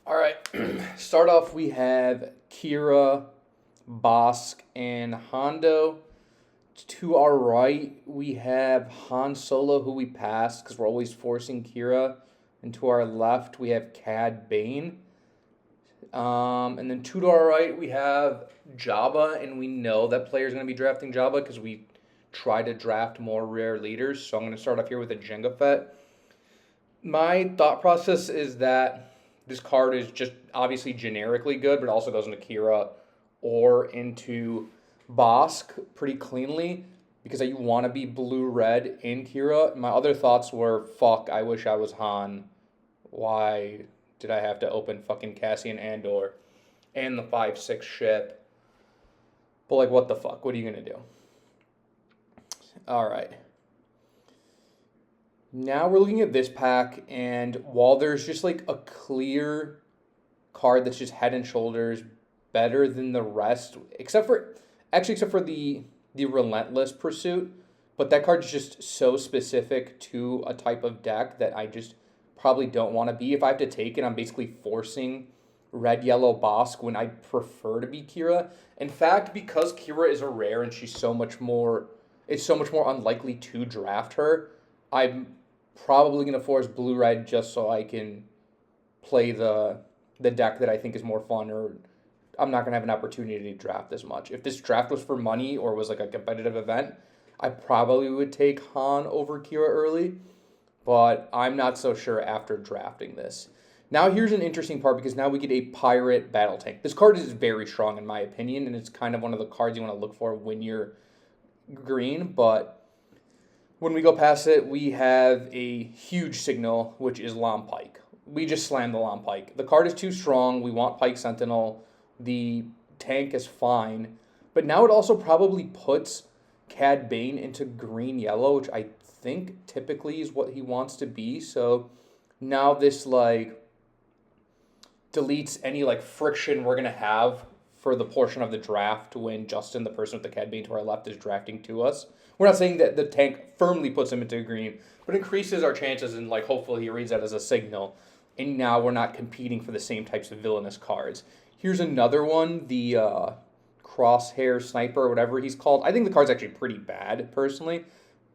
All right. Start off, we have Kira, Bosk, and Hondo. To our right, we have Han Solo, who we passed because we're always forcing Kira. And to our left, we have Cad Bane. And then to our right, we have Jabba, and we know that player's going to be drafting Jabba because we try to draft more rare leaders. So I'm going to start off here with a Jenga Fett. My thought process is that this card is just obviously generically good, but it also goes into Kira or into Bosk pretty cleanly because you want to be blue red in Kira. My other thoughts were fuck, I wish I was Han. Why did I have to open fucking Cassian Andor and the 5-6 ship? But like, what the fuck? What are you gonna do? All right. Now we're looking at this pack, and while there's just like a clear card that's just head and shoulders better than the rest, except for the relentless pursuit, but that card is just so specific to a type of deck that I just probably don't want to be. If I have to take it, I'm basically forcing red yellow Bosk when I prefer to be Kira. In fact, because Kira is a rare and she's so much more, it's so much more unlikely to draft her. I'm probably gonna force blue red just so I can play the deck that I think is more fun, or I'm not gonna have an opportunity to draft this much. If this draft was for money or was like a competitive event, I probably would take Han over Kira early, but I'm not so sure after drafting this. Now here's an interesting part because now we get a pirate battle tank. This card is very strong in my opinion, and it's kind of one of the cards you want to look for when you're green, but when we go past it, we have a huge signal, which is Lom Pike. We just slammed the Lom Pike. The card is too strong. We want Pike Sentinel. The tank is fine. But now it also probably puts Cad Bane into green yellow, which I think typically is what he wants to be. So now this like deletes any like friction we're gonna have for the portion of the draft when Justin, the person with the Cad Bane to our left, is drafting to us. We're not saying that the tank firmly puts him into green, but increases our chances, and like hopefully he reads that as a signal. And now we're not competing for the same types of villainous cards. Here's another one, the Crosshair Sniper, or whatever he's called. I think the card's actually pretty bad, personally,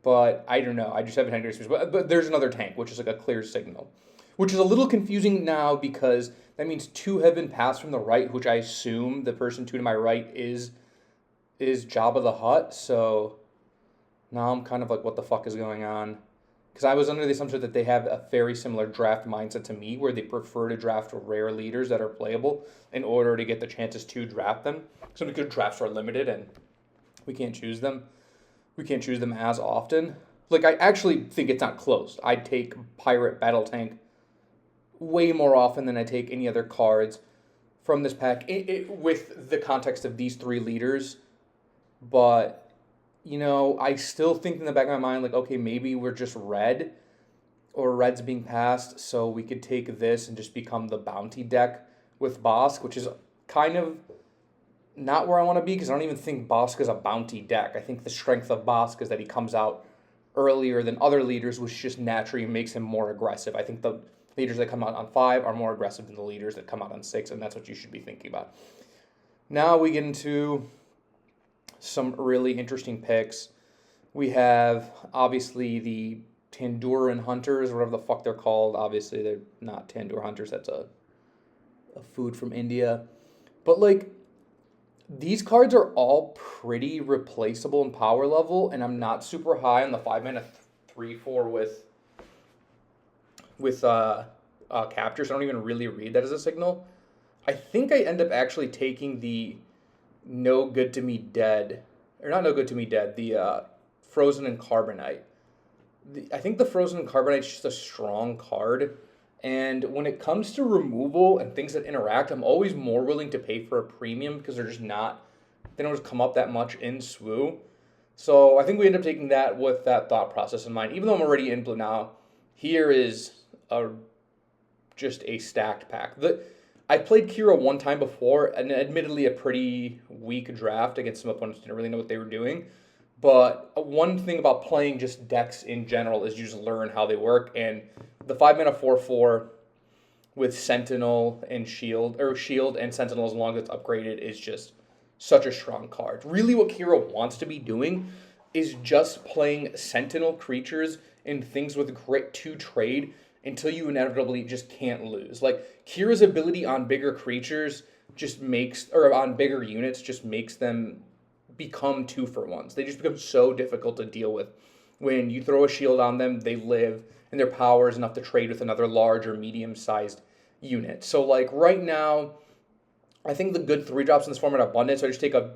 but I don't know. I just haven't had any experience. But there's another tank, which is like a clear signal, which is a little confusing now because that means two have been passed from the right, which I assume the person two to my right is Jabba the Hutt. So now I'm kind of like, what the fuck is going on? Because I was under the assumption that they have a very similar draft mindset to me, where they prefer to draft rare leaders that are playable in order to get the chances to draft them. So because drafts are limited and we can't choose them. We can't choose them as often. Like, I actually think it's not close. I'd take Pirate Battle Tank way more often than I take any other cards from this pack with the context of these three leaders. But I still think in the back of my mind, like, okay, maybe we're just red, or red's being passed, so we could take this and just become the bounty deck with Bosk, which is kind of not where I want to be, because I don't even think Bosk is a bounty deck. I think the strength of Bosk is that he comes out earlier than other leaders, which just naturally makes him more aggressive. I think the leaders that come out on 5 are more aggressive than the leaders that come out on 6, and that's what you should be thinking about. Now we get into some really interesting picks. We have, obviously, the Tanduran Hunters, whatever the fuck they're called. Obviously, they're not Tandoor Hunters. That's a food from India. But, like, these cards are all pretty replaceable in power level, and I'm not super high on the 5-mana 3/4 with capture, so I don't even really read that as a signal. I think I end up actually taking the No Good to Me Dead, or not No Good to Me Dead, the Frozen and Carbonite. I think the Frozen and Carbonite is just a strong card, and when it comes to removal and things that interact, I'm always more willing to pay for a premium because they don't just come up that much in SWU. So I think we end up taking that with that thought process in mind. Even though I'm already in blue now, here is just a stacked pack. I played Kira one time before, and admittedly a pretty weak draft against some opponents who didn't really know what they were doing. But one thing about playing just decks in general is you just learn how they work. And the 5-mana 4/4 with Sentinel and Shield, or Shield and Sentinel as long as it's upgraded, is just such a strong card. Really, what Kira wants to be doing is just playing Sentinel creatures and things with grit to trade until you inevitably just can't lose. Like, Kira's ability on bigger creatures just makes, or on bigger units, just makes them become 2-for-1s. They just become so difficult to deal with. When you throw a shield on them, they live, and their power is enough to trade with another large or medium-sized unit. So, like, right now, I think the good 3-drops in this format are abundant, so I just take a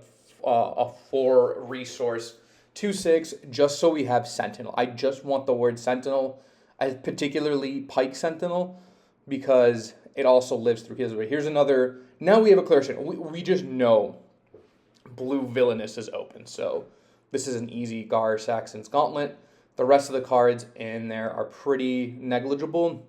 4-resource 2/6 just so we have Sentinel. I just want the word Sentinel, particularly Pike Sentinel, because it also lives through his way. Here's another. Now we have a clear signal. We just know Blue Villainous is open, so this is an easy Gar Saxon's Gauntlet. The rest of the cards in there are pretty negligible.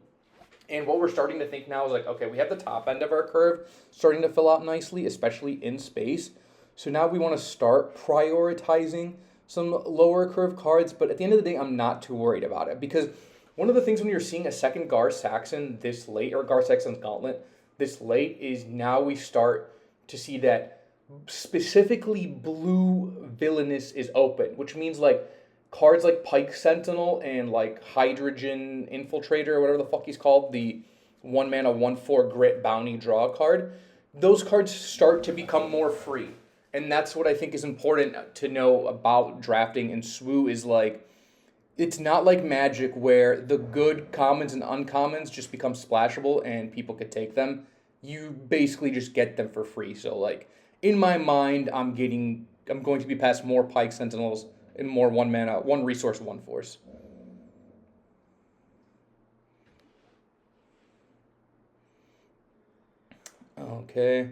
And what we're starting to think now is like, okay, we have the top end of our curve starting to fill out nicely, especially in space. So now we want to start prioritizing some lower curve cards, but at the end of the day, I'm not too worried about it, because one of the things when you're seeing a second Gar Saxon this late, or Gar Saxon's Gauntlet this late, is now we start to see that specifically Blue Villainous is open, which means like cards like Pike Sentinel and like Hydrogen Infiltrator, or whatever the fuck he's called, the 1-mana 1/4 grit bounty draw card, those cards start to become more free. And that's what I think is important to know about drafting in SWU, is like, it's not like Magic where the good commons and uncommons just become splashable and people could take them. You basically just get them for free. So like, in my mind, I'm going to be past more Pike Sentinels and more 1-mana, 1-resource, 1/4s. Okay.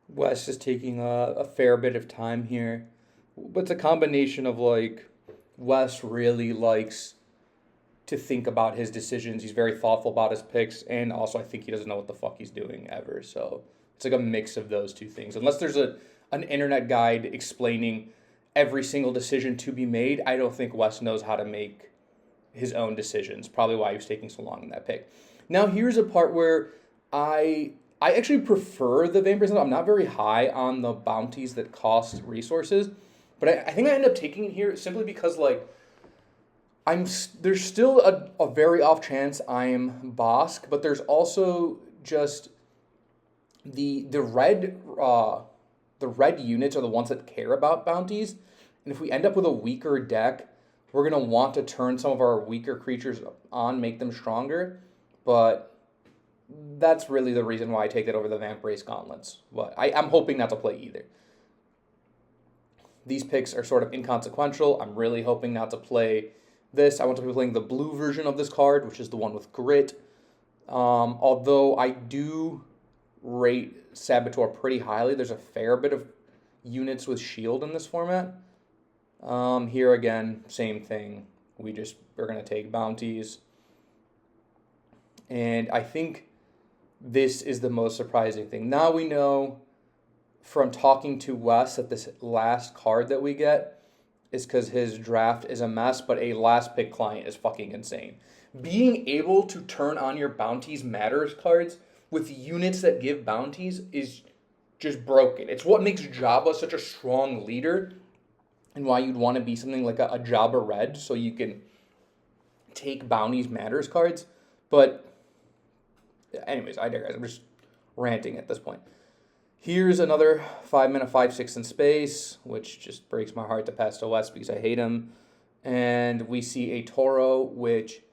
Wes is taking a fair bit of time here. But it's a combination of like, Wes really likes to think about his decisions. He's very thoughtful about his picks, and also I think he doesn't know what the fuck he's doing ever. So it's like a mix of those two things. Unless there's an internet guide explaining every single decision to be made, I don't think Wes knows how to make his own decisions. Probably why he was taking so long in that pick. Now here's a part where I actually prefer the Vampire Sentinel. I'm not very high on the bounties that cost resources, but I think I end up taking it here simply because like, there's still a very off chance I'm Bosk, but there's also just the red units are the ones that care about bounties, and if we end up with a weaker deck, we're gonna want to turn some of our weaker creatures on, make them stronger, but that's really the reason why I take that over the Vamprace Gauntlets. But I'm hoping not to play either. These picks are sort of inconsequential. I'm really hoping not to play this. I want to be playing the blue version of this card, which is the one with grit. Although I do rate Saboteur pretty highly. There's a fair bit of units with shield in this format. Here again, same thing. We're going to take bounties. And I think this is the most surprising thing. Now we know from talking to Wes that this last card that we get is because his draft is a mess, but a last pick client is fucking insane. Being able to turn on your bounties matters cards with units that give bounties is just broken. It's what makes Jabba such a strong leader, and why you'd want to be something like a Jabba Red, so you can take bounties matters cards. But anyways, I digress. I'm just ranting at this point. Here's another 5-mana 5/6 in space, which just breaks my heart to pass to West because I hate him. And we see a Toro, which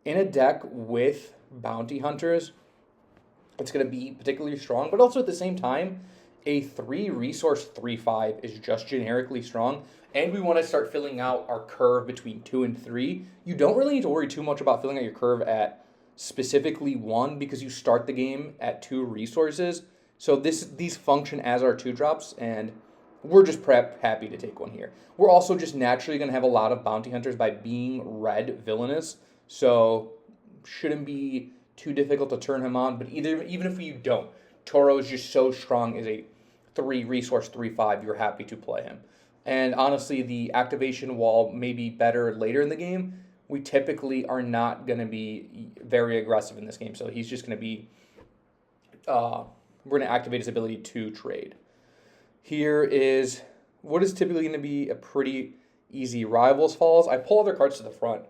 in a deck with bounty hunters, it's going to be particularly strong, but also at the same time, a 3-resource 3/5 is just generically strong, and we want to start filling out our curve between 2 and 3. You don't really need to worry too much about filling out your curve at specifically 1 because you start the game at 2 resources. So these function as our 2-drops, and we're just happy to take one here. We're also just naturally going to have a lot of bounty hunters by being red villainous, so shouldn't be too difficult to turn him on. But even if you don't, Toro is just so strong as a 3 resource 3/5, you're happy to play him. And honestly, the activation wall may be better later in the game. We typically are not going to be very aggressive in this game, so he's just going to be. We're going to activate his ability to trade. Here is what is typically going to be a pretty easy Rivals Falls. I pull other cards to the front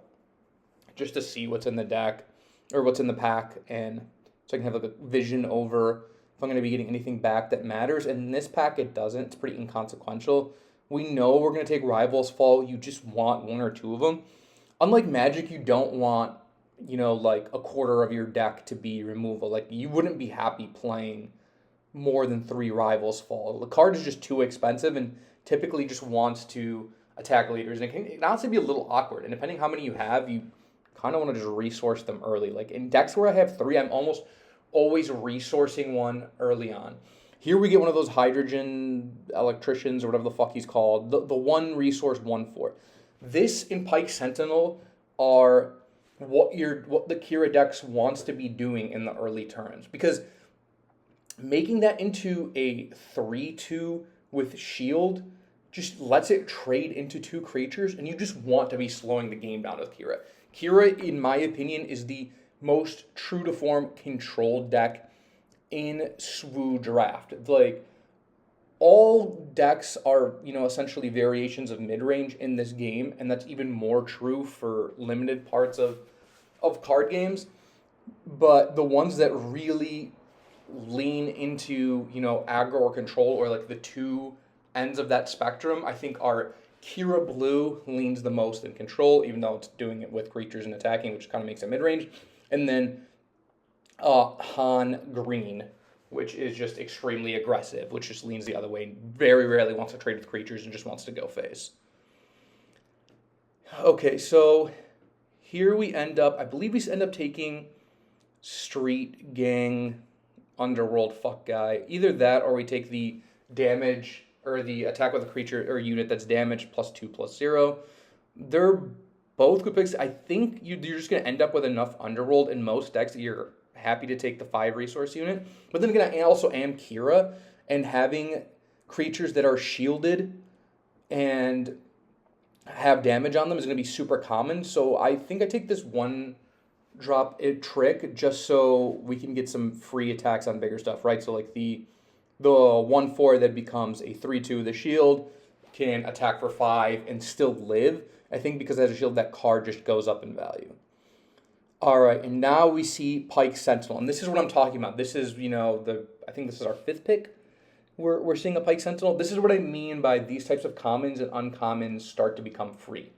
just to see what's in the deck or what's in the pack, and so I can have like a vision over if I'm going to be getting anything back that matters. And in this pack, it doesn't. It's pretty inconsequential. We know we're going to take Rivals Fall. You just want 1 or 2 of them. Unlike Magic, you don't want, like a quarter of your deck to be removal. Like, you wouldn't be happy playing more than 3 Rivals Fall. The card is just too expensive and typically just wants to attack leaders. And it can honestly be a little awkward. And depending how many you have, you kind of want to just resource them early. Like, in decks where I have 3, I'm almost always resourcing one early on. Here we get one of those hydrogen electricians or whatever the fuck he's called. The 1 resource 1/4. This and Pike Sentinel are what the Kira Dex wants to be doing in the early turns. Because making that into a 3/2 with shield just lets it trade into 2 creatures, and you just want to be slowing the game down with Kira. Kira, in my opinion, is the most true to form controlled deck in SWU draft. Like, all decks are, essentially variations of mid-range in this game, and that's even more true for limited parts of card games. But the ones that really lean into, aggro or control, or like the 2 ends of that spectrum, I think are Kira Blue leans the most in control, even though it's doing it with creatures and attacking, which kind of makes it mid-range. And then Han Green, which is just extremely aggressive, which just leans the other way and very rarely wants to trade with creatures and just wants to go face. Okay, so here we end up, I believe we end up taking Street Gang Underworld Fuck Guy. Either that or we take the damage or the attack with a creature or unit that's damage +2/+0. They're both good picks. I think you're just going to end up with enough Underworld in most decks that you're happy to take the 5 resource unit. But then again, I also am Kira, and having creatures that are shielded and have damage on them is going to be super common. So I think I take this 1-drop trick just so we can get some free attacks on bigger stuff, right? So like the 1/4 that becomes a 3/2, the shield can attack for 5 and still live. I think because as a shield, that card just goes up in value. All right, and now we see Pike Sentinel, and this is what I'm talking about. This is, I think this is our 5th pick. We're seeing a Pike Sentinel. This is what I mean by these types of commons and uncommons start to become free.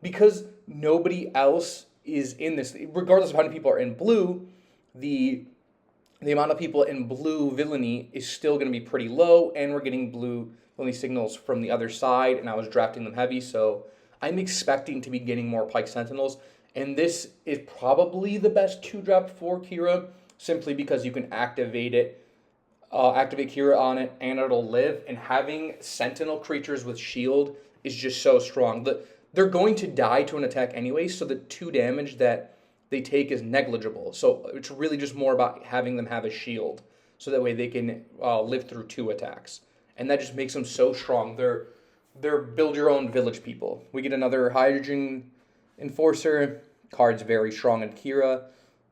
Because nobody else is in this, regardless of how many people are in blue, the amount of people in blue villainy is still going to be pretty low, and we're getting blue villainy signals from the other side, and I was drafting them heavy, so I'm expecting to be getting more Pike Sentinels. And this is probably the best 2-drop for Kira, simply because you can activate Kira on it, and it'll live. And having Sentinel creatures with shield is just so strong. They're going to die to an attack anyway, so the 2 damage that they take is negligible. So it's really just more about having them have a shield, so that way they can live through 2 attacks. And that just makes them so strong. They're build your own village people. We get another Hydrogen Enforcer. Card's very strong in Kira.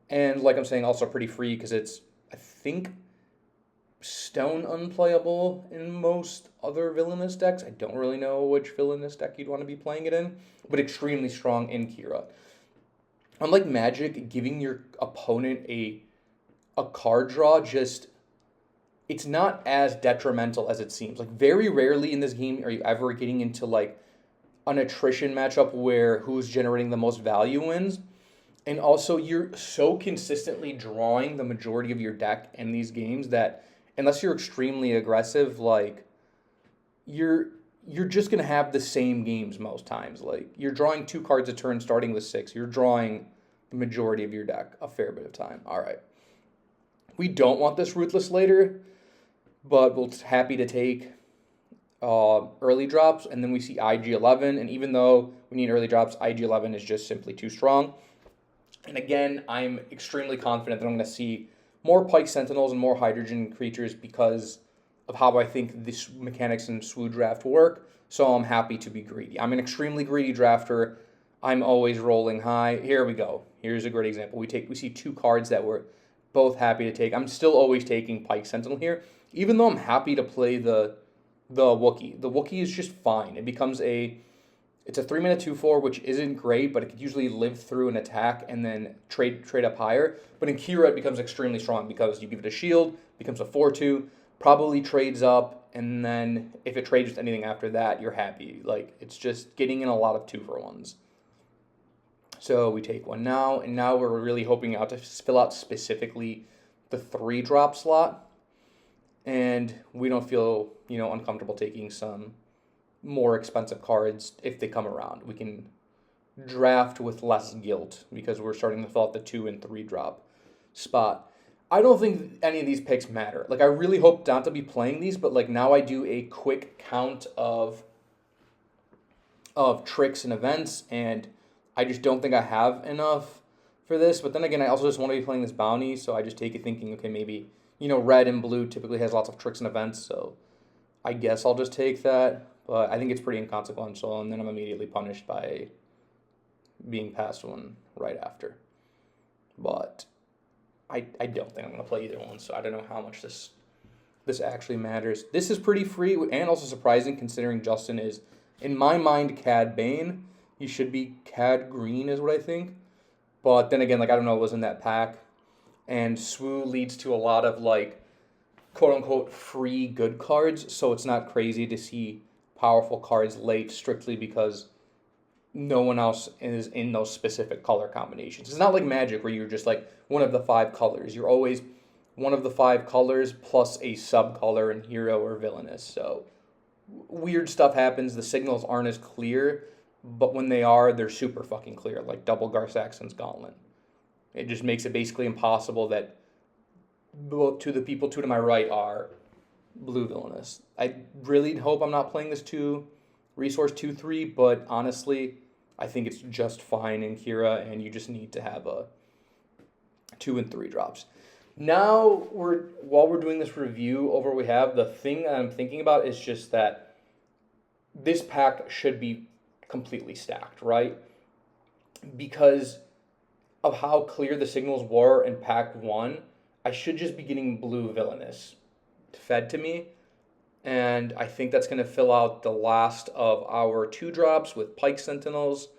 And like I'm saying, also pretty free because it's, I think, stone unplayable in most other villainous decks. I don't really know which villainous deck you'd want to be playing it in, but extremely strong in Kira. Unlike Magic, giving your opponent a card draw just, it's not as detrimental as it seems. Like, very rarely in this game are you ever getting into like an attrition matchup where who's generating the most value wins. And also, you're so consistently drawing the majority of your deck in these games that unless you're extremely aggressive, like, you're just going to have the same games most times. Like, you're drawing 2 cards a turn starting with 6. You're drawing the majority of your deck a fair bit of time. All right. We don't want this Ruthless later, but we're happy to take early drops, and then we see IG-11, and even though we need early drops, IG-11 is just simply too strong. And again, I'm extremely confident that I'm going to see more Pike Sentinels and more Hydrogen creatures because of how I think this mechanics in SWU draft work. So I'm happy to be greedy. I'm an extremely greedy drafter. I'm always rolling high. Here we go. Here's a great example. We see two cards that we're both happy to take. I'm still always taking Pike Sentinel here, even though I'm happy to play the Wookiee. The Wookiee is just fine. It's a 3-mana 2/4, which isn't great, but it could usually live through an attack and then trade up higher. But in Kira, it becomes extremely strong because you give it a shield, becomes a 4/2, probably trades up, and then if it trades with anything after that, you're happy. Like, it's just getting in a lot of 2-for-1s. So we take one now, and now we're really hoping out to fill out specifically the 3-drop slot, and we don't feel, uncomfortable taking some more expensive cards if they come around. We can draft with less guilt because we're starting to fill out the 2 and 3 drop spot. I don't think any of these picks matter. Like, I really hope not to be playing these, but like now I do a quick count of tricks and events, and I just don't think I have enough for this. But then again, I also just want to be playing this bounty, so I just take it thinking, okay, maybe, red and blue typically has lots of tricks and events, so I guess I'll just take that. But I think it's pretty inconsequential, and then I'm immediately punished by being passed one right after. But I don't think I'm going to play either one, so I don't know how much this actually matters. This is pretty free and also surprising considering Justin is, in my mind, Cad Bane. He should be Cad Green is what I think. But then again, I don't know what was in that pack. And SWU leads to a lot of, quote-unquote, free good cards, so it's not crazy to see powerful cards late strictly because no one else is in those specific color combinations. It's not like Magic where you're just one of the 5 colors. You're always one of the 5 colors plus a sub-color in hero or villainous. So weird stuff happens. The signals aren't as clear, but when they are, they're super fucking clear, like double Gar-Saxon's Gauntlet. It just makes it basically impossible that the people to my right are blue villainous. I really hope I'm not playing this 2 resource 2/3, but honestly, I think it's just fine in Kira, and you just need to have a 2 and 3 drops. Now, while we're doing this review over what we have, the thing that I'm thinking about is just that this pack should be completely stacked, right? Because of how clear the signals were in pack 1, I should just be getting blue villainous fed to me, and I think that's going to fill out the last of our 2 drops with Pike Sentinels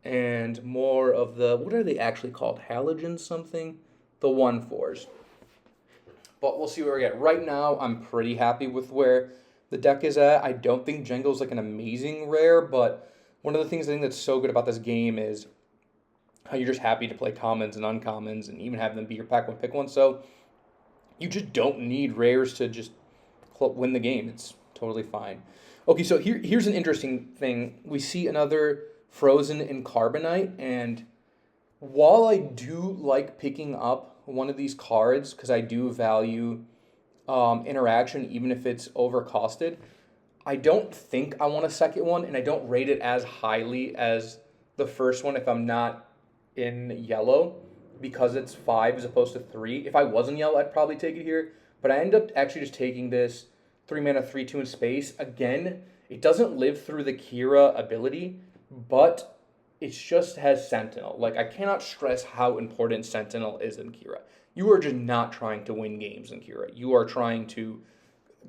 and more of the, what are they actually called? Halogen something? The 1/4s. But we'll see where we get. Right now, I'm pretty happy with where the deck is at. I don't think Django's an amazing rare, but one of the things I think that's so good about this game is how you're just happy to play commons and uncommons and even have them be your pack 1 pick 1. So you just don't need rares to just win the game. It's totally fine. Okay, so here's an interesting thing. We see another Frozen in Carbonite, and while I do like picking up one of these cards, because I do value interaction, even if it's overcosted, I don't think I want a second one, and I don't rate it as highly as the first one if I'm not in yellow, because it's 5 as opposed to 3. If I was in yellow, I'd probably take it here. But I end up actually just taking this 3-mana 3/2 in space. Again, it doesn't live through the Kira ability, but it just has Sentinel. I cannot stress how important Sentinel is in Kira. You are just not trying to win games in Kira. You are trying to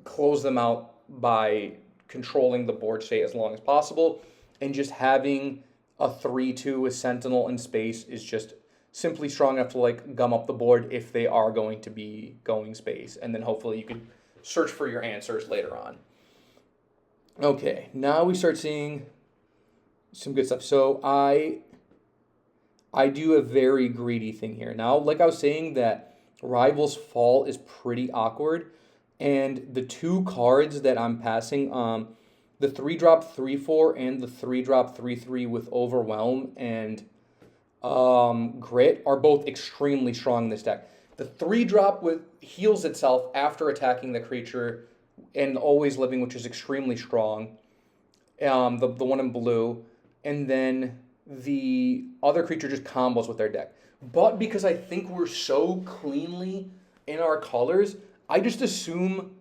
close them out by controlling the board state as long as possible. And just having a 3/2 with Sentinel in space is just simply strong enough to gum up the board if they are going to be going space, and then hopefully you can search for your answers later on. Okay, now we start seeing some good stuff. So I do a very greedy thing here. Now, like I was saying, that Rivals Fall is pretty awkward, and the 2 cards that I'm passing, the 3-drop 3/4 and the 3-drop 3/3 with Overwhelm and Grit are both extremely strong in this deck. The 3-drop heals itself after attacking the creature and always living, which is extremely strong. The one in blue, and then the other creature just combos with their deck. But because I think we're so cleanly in our colors, I just assume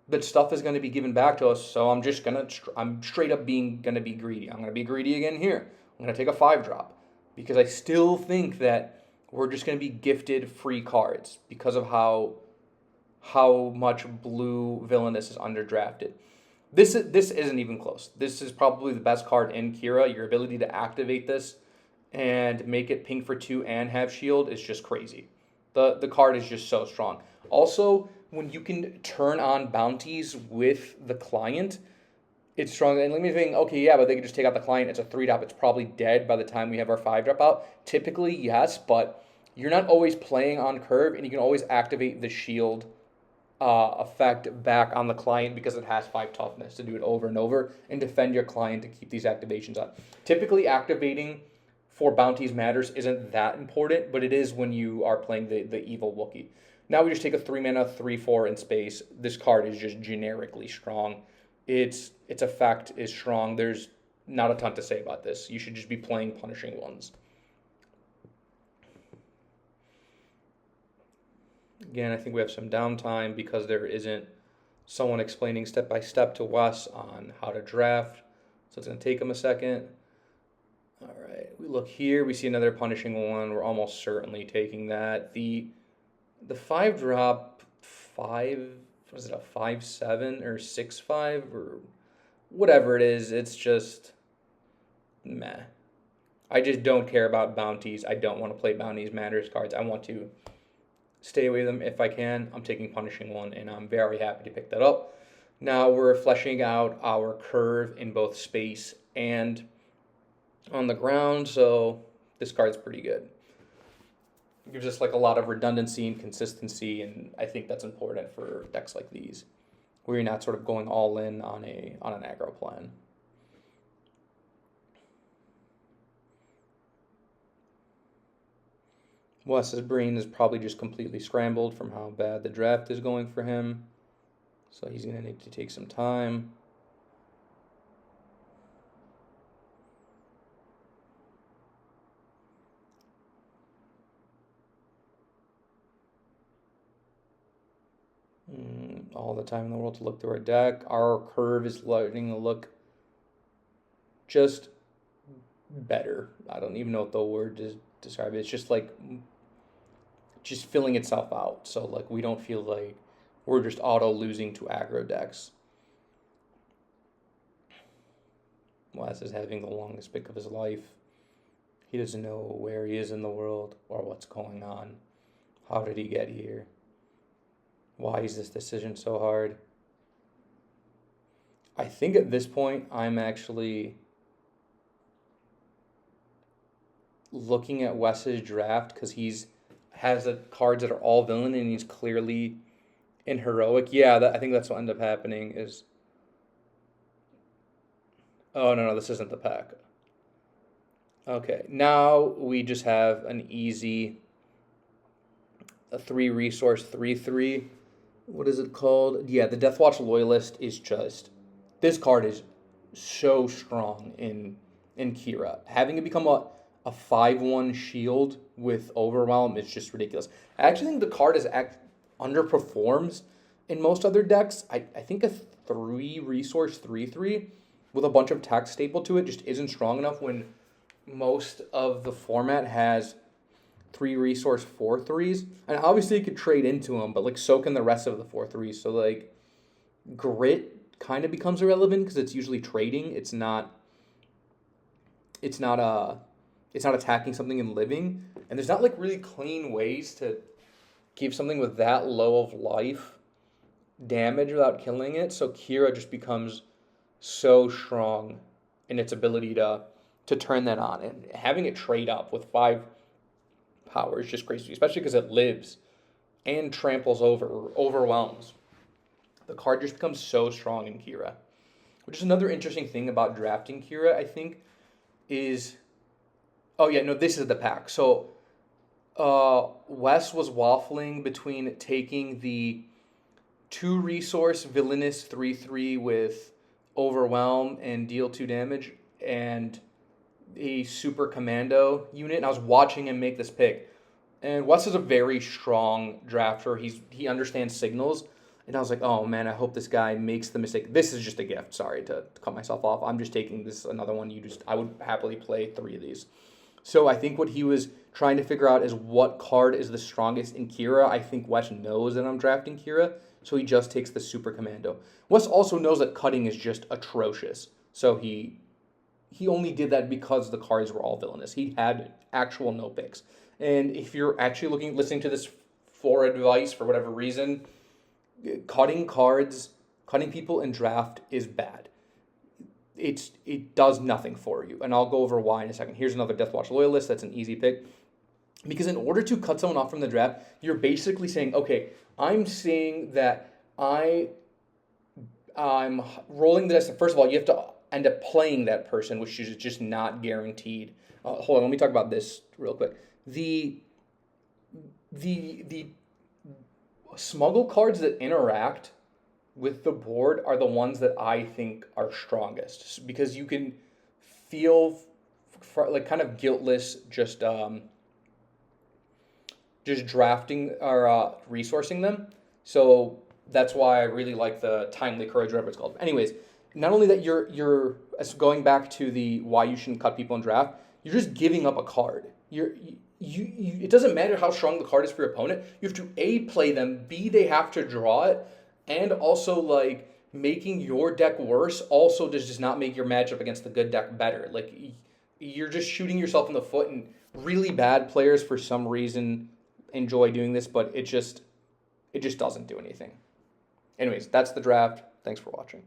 but stuff is going to be given back to us. So I'm straight up gonna be greedy. I'm gonna be greedy again here. I'm gonna take a 5 drop because I still think that we're just gonna be gifted free cards because of how much blue Villainous is underdrafted. This isn't even close. This is probably the best card in Kira. Your ability to activate this and make it pink for 2 and have shield is just crazy. The card is just so strong. Also, when you can turn on bounties with the client, it's strong. And let me think, okay, yeah, but they can just take out the client. It's a 3-drop. It's probably dead by the time we have our 5-drop out. Typically, yes, but you're not always playing on curve, and you can always activate the shield effect back on the client because it has 5 toughness to do it over and over and defend your client to keep these activations on. Typically, activating for bounties matters isn't that important, but it is when you are playing the evil Wookiee. Now we just take a 3-mana 3/4 in space. This card is just generically strong. Its effect is strong. There's not a ton to say about this. You should just be playing punishing ones. Again, I think we have some downtime because there isn't someone explaining step by step to Wes on how to draft. So it's going to take him a second. All right, we look here. We see another punishing one. We're almost certainly taking that. The 5-drop 5, was it a 5/7 or 6/5 or whatever it is? It's just meh. I just don't care about bounties. I don't want to play bounties matters cards. I want to stay away from them if I can. I'm taking punishing one, and I'm very happy to pick that up. Now we're fleshing out our curve in both space and on the ground, so this card's pretty good. It gives us like a lot of redundancy and consistency, and I think that's important for decks like these, where you're not sort of going all in on an aggro plan. Wes's brain is probably just completely scrambled from how bad the draft is going for him. So he's going to need to take some time. All the time in the world to look through our deck. Our curve is starting to look just better. I don't even know what the word to describe it. It's just like just filling itself out. So like we don't feel like we're just auto losing to aggro decks. Wes is having the longest pick of his life. He doesn't know where he is in the world or what's going on. How did he get here? Why is this decision so hard? I think at this point I'm actually looking at Wes's draft because has the cards that are all villain and he's clearly in heroic. Yeah, I think that's what ended up happening is... Oh, no, this isn't the pack. Okay, now we just have an easy... a 3-resource 3/3. What is it called? Yeah, the Deathwatch Loyalist is just... This card is so strong in Kira. Having it become a 5/1 shield with Overwhelm is just ridiculous. I actually think the card underperforms in most other decks. I think a 3-resource 3/3 with a bunch of text stapled to it just isn't strong enough when most of the format has 3-resource 4/3s. And obviously you could trade into them, but like so can the rest of the 4/3s. So like grit kind of becomes irrelevant because it's usually trading. It's not attacking something and living. And there's not like really clean ways to give something with that low of life damage without killing it. So Kira just becomes so strong in its ability to turn that on. And having it trade up with 5 power is just crazy, especially because it lives and tramples over or overwhelms. The card just becomes so strong in Kira. Which is another interesting thing about drafting Kira, I think, is... Oh, yeah, no, this is the pack. So, Wes was waffling between taking the 2-resource Villainous 3/3 with Overwhelm and deal 2 damage and a Super Commando unit. And I was watching him make this pick. And Wes is a very strong drafter. He understands signals. And I was like, oh man, I hope this guy makes the mistake. This is just a gift. Sorry to cut myself off. I'm just taking this another one. I would happily play 3 of these. So I think what he was trying to figure out is what card is the strongest in Kira. I think Wes knows that I'm drafting Kira, so he just takes the Super Commando. Wes also knows that cutting is just atrocious, so he only did that because the cards were all villainous. He had actual no picks. And if you're actually listening to this for advice for whatever reason, cutting cards, cutting people in draft is bad. It does nothing for you, and I'll go over why in a second. Here's another Deathwatch Loyalist. That's an easy pick. Because in order to cut someone off from the draft, you're basically saying, okay, I'm saying that I'm rolling the dice. First of all, you have to end up playing that person, which is just not guaranteed. Hold on, let me talk about this real quick. The smuggle cards that interact with the board are the ones that I think are strongest, because you can feel like kind of guiltless just drafting or resourcing them. So that's why I really like the Timely Courage, whatever it's called. Anyways, not only that, you're going back to the why you shouldn't cut people in draft, you're just giving up a card. It doesn't matter how strong the card is for your opponent. You have to A, play them, B, they have to draw it, and also like making your deck worse also does not make your matchup against the good deck better. Like, you're just shooting yourself in the foot, and really bad players for some reason enjoy doing this, but it just doesn't do anything. Anyways, that's the draft. Thanks for watching.